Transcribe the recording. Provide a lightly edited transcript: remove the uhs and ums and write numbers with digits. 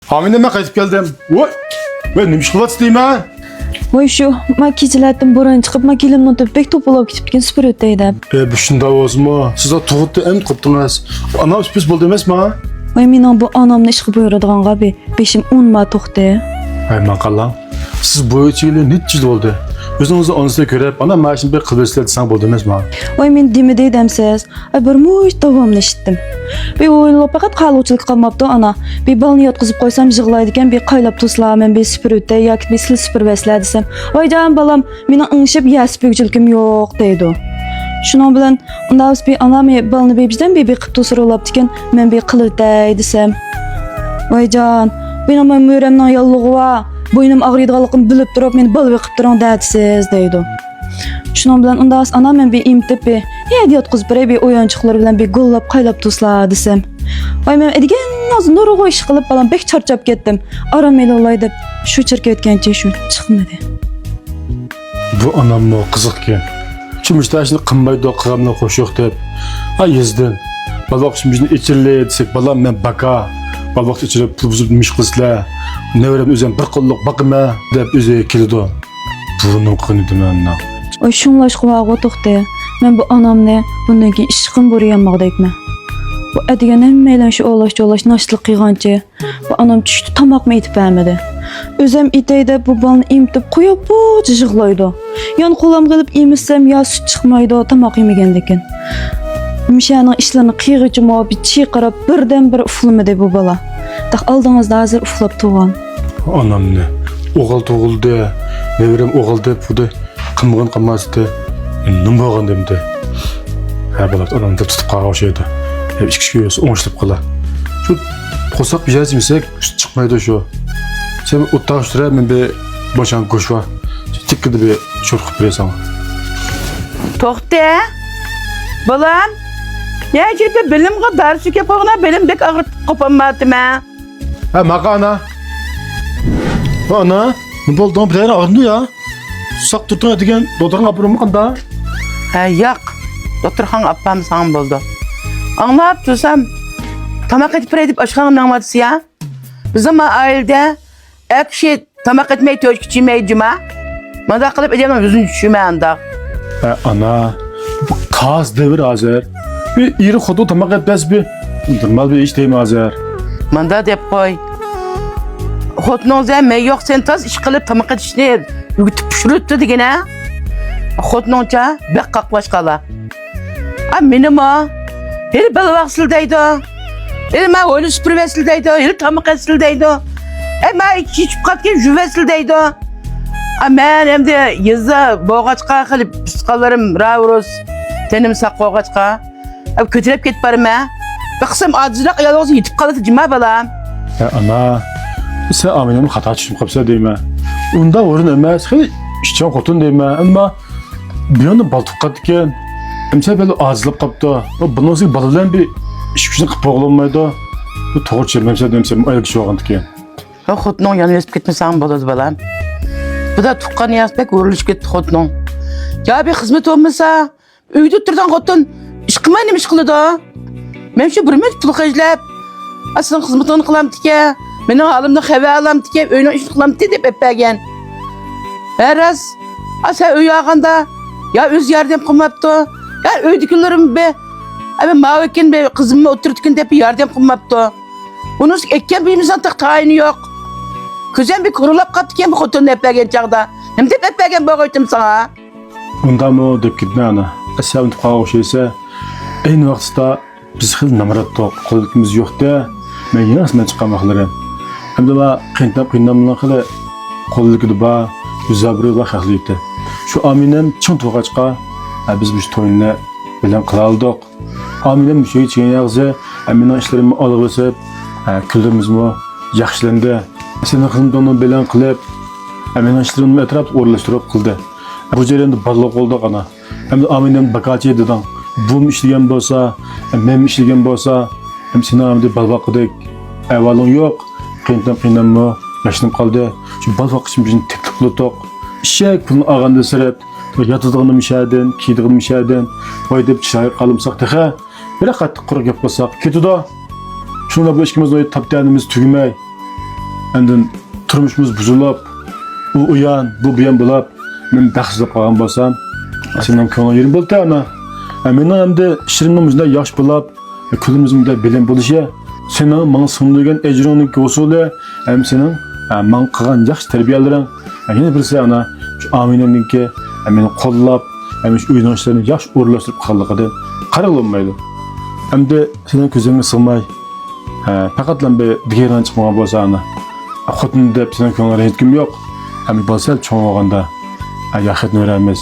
Hamile ben qaytib keldim. Voy. Ben nima ish qilyapsiz deyman? Voy shu, men kechalardan bo'ron chiqib, men kelimni unutib, bek to'polab ketib ketgan super o'taydi. Bu shunday o'zmi? Siz tug'utni endi qilibdingiz. Ana uspis bo'ldi emasmi? Voy mening bu onamni ishga buyuradigan gabi, beshim 10 ma to'xta. Ay maqallam. Siz bo'yicha yili necha yil bo'ldi? O'zingizni onasiga ko'rib, ana mana shuni bir qilib bersizlar desang bo'ldi emasmi? Voy men demidi demsiz, bir mush davomli eshitdim. Bir o'ylab faqat qaluvchilik qilmabdi ana. Bir balni yotqizib qo'ysam yig'laydi ekan, bir qaylab to'slar, men bir super o'tay yoki bir sil super veslar desam, voy jon balam, mening ingishib yasbugchiligim yo'q deydi. Shuning bilan unda biz bir anam balni bebijdan bir qilib to'sirolabdi ekan, men bir qilitay desam. Voy jon, benim müyüremden yallığı var. Boynum ağrıydıqalıqını bilip durup meni bal veqib turan dədsiz deydi. Şunun bilan unda anam men bir imtib bir hediyat qızıb bir oyunçuqlar bilan bir gollab qaylab toslar desem. Vay men edigen nazı nuruğu iş qilib balam bek charchab ketdim. Aram el olay deb shu chirka o'tgancha shu chiqmadi. Bu anamni qiziqken. Chumishtasini qimmaydi qilgamni qo'shiq deb. Ay yezdin. Balvoq shimishni ichirli desek balam men baka. Balvoq ichirib pul buzib mish qilsizlar. Nevrem o'zim bir qo'lliq baqima deb o'zi keldi. Burunum qınıydı menna. Oy şunlaşqı vağı to'xta. Men bu anamni bundan keyin ishqim bo'rayanmaqdayman. Bu adigan hammaylan shu olash nashliq qilgancha bu anam tushdi tamoqni etib bermadi. O'zim itayda bu balni imtib qo'yib bu yig'laydi. Yon qo'lim qilib emizsam yo sut chiqmaydi, tamoq yemagandikin. Mishaning ishlarini qiyg'ichimo bir chiqarib birdan bir uflamadi bu bala. Taq oldingizda hozir uflab turgan. Anamni o'g'il tug'ildi, nevrem o'g'il deb budi qilmagan qilmasdi. Nima bo'lgan demdi. Ha bolat onamni tutib qolgan o'shaydi. Ichki kuyasi o'ngishib qolar. Shu qo'saq bijazmisak chiqmaydi shu. Sen o'tashira men bir boşan go'sh va tikkidi bir sho'rq qilib berasan. To'xta. Balam. Ya kirib bilimga dars yapag'ına bilim bek ag'ritib qopanmadimi? Ha maqa ana. Ana, nima bo'ldi? Bilan og'rindi ya. Saq turtun degan doktorga apurimi qanda? Ha yo'q. Doktorxon appam san bo'ldi. Anlab tursam tamaq etib deb oshxonamni anlatsa ya. Bizim ailede ekşi tamaq etmey tökçümeydime. Manda qilib edemem yüzünü düşürmeyende. Ana, bu kaz devir hazır. Bir iri xodu tamaq etmez bir. Normal bir iş değil mi hazır? Manda dep koy. Xotnoz emme yok sen taz iş qilib tamaq etishni yutib pishiribdi degene. Xotnoncha bek qaqlash qala. A menim o. Heli balvaqsildaydi. Heli ma o'yni supurvesildaydi, heli tamaq etildaydi. Ma ichib qatgan juvesildaydi. A men endi yezda bo'g'achqa qilib pisqalarim ravrus tenim saqo'g'achqa. Ko'tarib ketib barma. Bir qism ojizroq ayolga yetib qoladi jima balam. Ana, sen aminim xato tushunib qolsa deyman. Unda o'rin emas, hech ishchan xotin deyman. Ammo bu yerni baltuqqat ekan. Emsa böyle azlık qaptı. Bundan sonra baladan bir iş gücünü qıp olmaydı. Bu to'g'ri çelmemse demsem ayak iş olgan ekan. Xotnon yana yesib ketmasam bo'ladi balam. Bu da tuqqan yasbek o'rilishib ketdi xotnon. Ya bir xizmat olmasa, uyda turgan xotin ish qilmay nima ish qiladi? Men shu bir minut pul qajlab, aslan xizmatini qilamdi-ki, mening halimni xabar olamdi-ki, uyni ish qilamdi deb epagan. Haras, asa uy olganda ya o'z yardım qilmabdi. Ya uydagilarim be, ama mavekin be qizimni o'tirtgan deb yardım qilmabdi. Bunun ekkan bimizdan tayini yo'q. Ko'zim bir qurulab qatgan bu xotinni eplagan chaqda. Nima deb eplagan bo'g'aytim sana? Undami deb ketdi ana. Asab qolgan o'shaysa, ayni vaqtda biz xil namaratda qo'limiz yo'qda, men yana chiqamoqlarim. Hamda va qiynab qila qo'lligida ba, yuzabri va xaxliydi. Shu aminam chin to'g'achqa biz bu to'yni bilan qila oldik. Aminam shu ichgan yog'zi, amina ishlarimni olib o'sib, kunlarimizmi yaxshilandi. Sening xizmatini bilan qilib, amina ishlarimni atrofda o'rlashtirib qildi. Bu jarayonda baliq oldi ana. Hamda aminam bakachi dedim. Bu ishlagan bo'lsa, men ishlagan bo'lsa, ham seni amda balvaqidek avvalon yo'q. Qiynammi yashnab qoldi. Shu balvaq için bizni taklif qildik. Ishak pulni olganda sirab yatadigan mishadin, kiydigan mishadin, voy deb chiroy qalimsaq taxa, bir qattiq quruq gap qilsaq ketadi. Shunda bu ishimizni topganimiz tugmay. Endin turmuşumuz buzulup, u uyan, bu buyan bulap, men baxsizlab qolgan bo'lsam, sening ko'ngling yerim bo'ldi ana. Mening hamda shirinimizda yosh bulap, kulimizda bilim bo'lishi, sening menga sundigan ejringning usuli, ham sening men qilgan yaxshi tarbiyalaring, yana birisi ana shu Aminaningki meni qo'llab, hem şu uydan işlerini yaş uğurlaştırıp kaldıqıdan qaraq olmaydı. Hem de senin közüne sığmay, faqatlan bir digeran çıkmağa bolsa ana. Xotin deb senin ko'ngilga yetkim yo'q. Hem bolsa cho'ng olganda yaxshilikni o'ramiz.